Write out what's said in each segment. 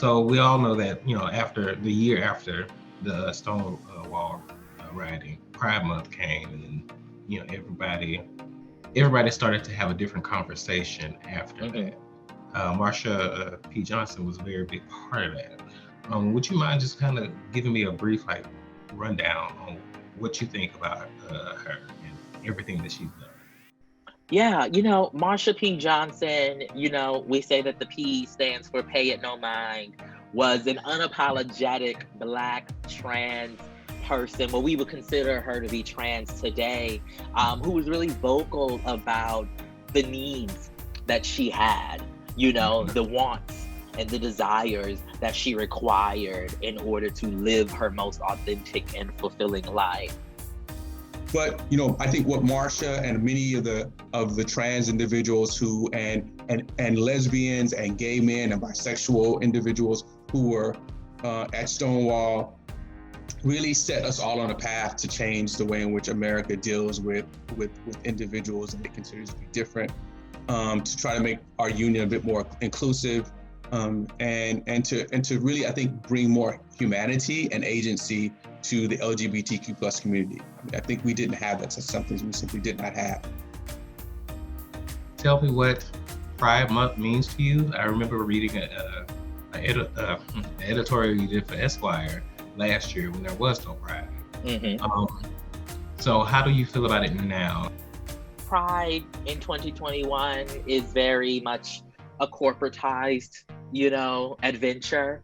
So we all know that, after the year after the Stonewall rioting, Pride Month came, and everybody started to have a different conversation after that. Marsha P. Johnson was a very big part of that. Would you mind just kind of giving me a brief rundown on what you think about her and everything that she's done? Yeah, Marsha P. Johnson, we say that the P stands for Pay It No Mind, was an unapologetic Black trans person, what we would consider her to be trans today, who was really vocal about the needs that she had, the wants and the desires that she required in order to live her most authentic and fulfilling life. But I think what Marsha and many of the trans individuals who and lesbians and gay men and bisexual individuals who were at Stonewall really set us all on a path to change the way in which America deals with individuals that it considers to be different, to try to make our union a bit more inclusive, and to really, I think, bring more humanity and agency to the LGBTQ plus community. I think we didn't have that. So something we simply did not have. Tell me what Pride Month means to you. I remember reading an editorial you did for Esquire last year when there was no Pride. So how do you feel about it now? Pride in 2021 is very much a corporatized, adventure,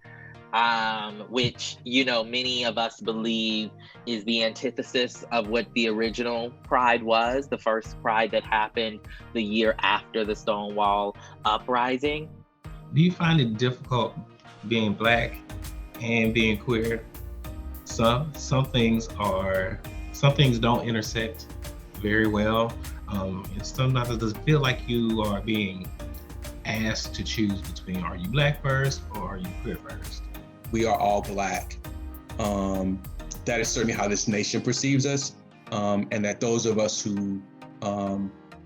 which, many of us believe is the antithesis of what the original Pride was, the first Pride that happened the year after the Stonewall uprising. Do you find it difficult being Black and being queer? Some things don't intersect very well. And sometimes it does feel like you are being asked to choose between, are you Black first or are you queer first? We are all Black. That is certainly how this nation perceives us, and that those of us who are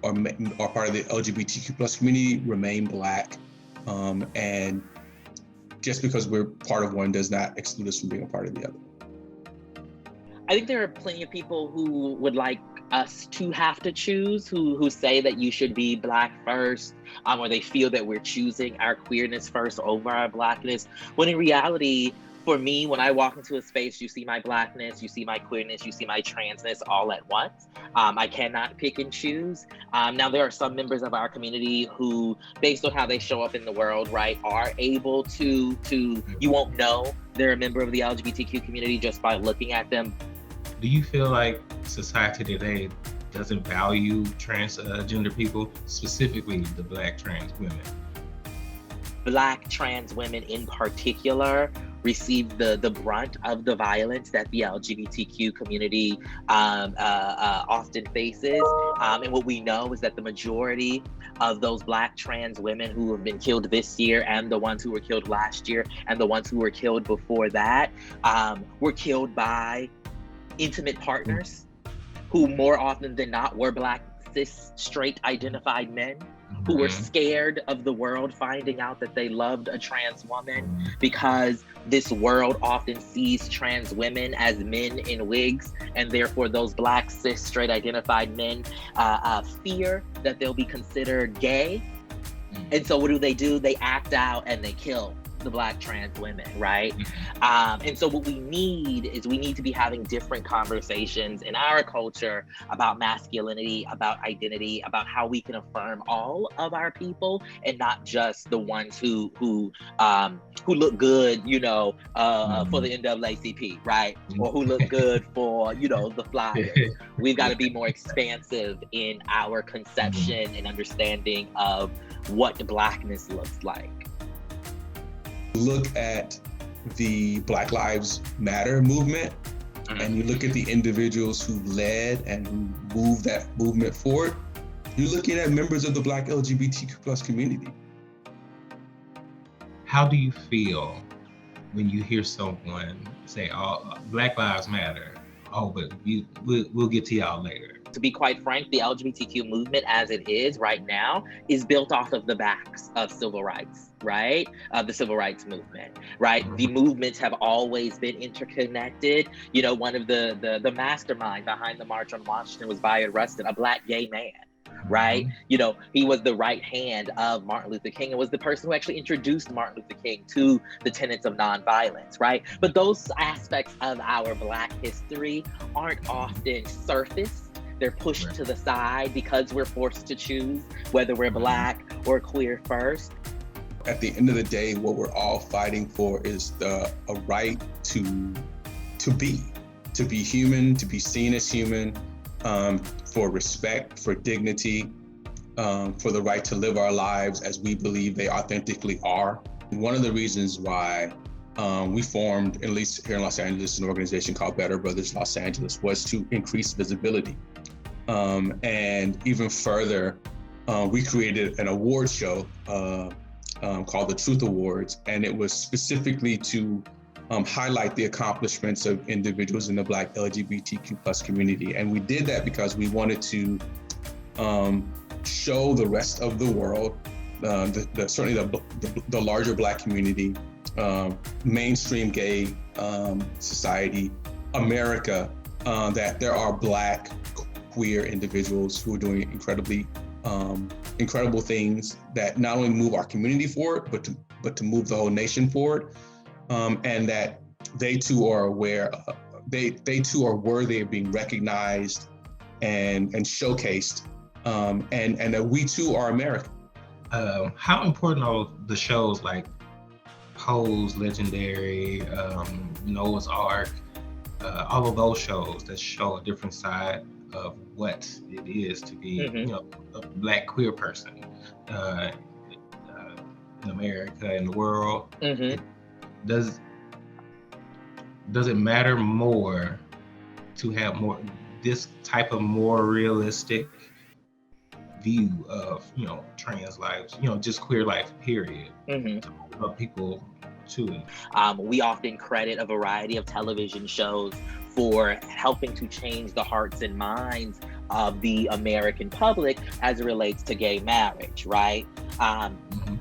part of the LGBTQ plus community remain Black. And just because we're part of one does not exclude us from being a part of the other. I think there are plenty of people who would like us to have to choose, who say that you should be Black first, or they feel that we're choosing our queerness first over our Blackness. When in reality, for me, when I walk into a space, you see my Blackness, you see my queerness, you see my transness all at once. I cannot pick and choose. Now, there are some members of our community who, based on how they show up in the world, right, are able to you won't know they're a member of the LGBTQ community just by looking at them. Do you feel like society today doesn't value transgender people, specifically the Black trans women? Black trans women in particular receive the brunt of the violence that the LGBTQ community often faces. And what we know is that the majority of those Black trans women who have been killed this year, and the ones who were killed last year, and the ones who were killed before that, were killed by intimate partners who more often than not were Black, cis, straight identified men who were scared of the world finding out that they loved a trans woman, because this world often sees trans women as men in wigs, and therefore those Black, cis, straight identified men fear that they'll be considered gay. And so what do? They act out and they kill the Black trans women, right? And so what we need to be having different conversations in our culture about masculinity, about identity, about how we can affirm all of our people and not just the ones who look good, for the NAACP, right? Or who look good for, the Flyers. We've got to be more expansive in our conception and understanding of what Blackness looks like. Look at the Black Lives Matter movement, and you look at the individuals who led and who moved that movement forward, you're looking at members of the Black LGBTQ plus community. How do you feel when you hear someone say, "Oh, Black Lives Matter"? Oh, but we'll get to y'all later. to be quite frank, the LGBTQ movement as it is right now is built off of the backs of civil rights, right? Of the civil rights movement, right? The movements have always been interconnected. You know, one of the mastermind behind the March on Washington was Bayard Rustin, a Black gay man, right? You know, he was the right hand of Martin Luther King and was the person who actually introduced Martin Luther King to the tenets of nonviolence, right? But those aspects of our Black history aren't often surfaced. They're pushed to the side because we're forced to choose whether we're Black or queer first. At the end of the day, what we're all fighting for is a right to be human, to be seen as human, for respect, for dignity, for the right to live our lives as we believe they authentically are. One of the reasons why we formed, at least here in Los Angeles, an organization called Better Brothers Los Angeles, was to increase visibility. And even further, we created an award show called the Truth Awards, and it was specifically to highlight the accomplishments of individuals in the Black LGBTQ+ community. And we did that because we wanted to show the rest of the world, certainly the larger Black community, mainstream gay society, America, that there are Black queer individuals who are doing incredible things that not only move our community forward, but to move the whole nation forward. And that they too are aware, they too are worthy of being recognized and showcased, and that we too are American. How important are the shows like Pose, Legendary, Noah's Ark, all of those shows that show a different side of what it is to be, you know, a Black queer person in America and the world? Does it matter more to have this type of more realistic view of, you know, trans lives, you know, just queer life, period, to open up people to it? We often credit a variety of television shows for helping to change the hearts and minds of the American public as it relates to gay marriage, right?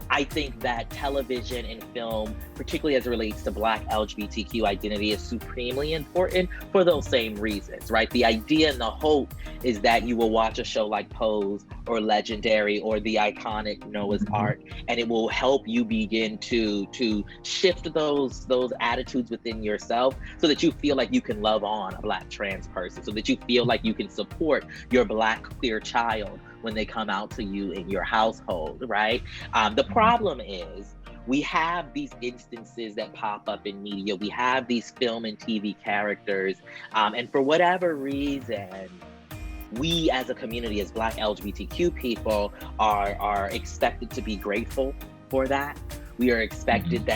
I think that television and film, particularly as it relates to Black LGBTQ identity, is supremely important for those same reasons, right? The idea and the hope is that you will watch a show like Pose or Legendary or the iconic Noah's Ark, and it will help you begin to shift those attitudes within yourself so that you feel like you can love on a Black trans person, so that you feel like you can support your Black queer child when they come out to you in your household, right? The problem is we have these instances that pop up in media. We have these film and TV characters, and for whatever reason, we as a community, as Black LGBTQ people, are expected to be grateful for that. We are expected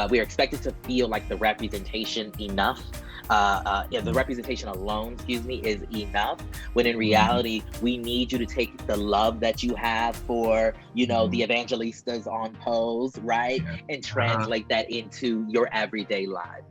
we are expected to feel like the representation enough. The representation alone, is enough, when in reality, we need you to take the love that you have for, you know, the evangelistas on Pose, right? And translate that into your everyday life.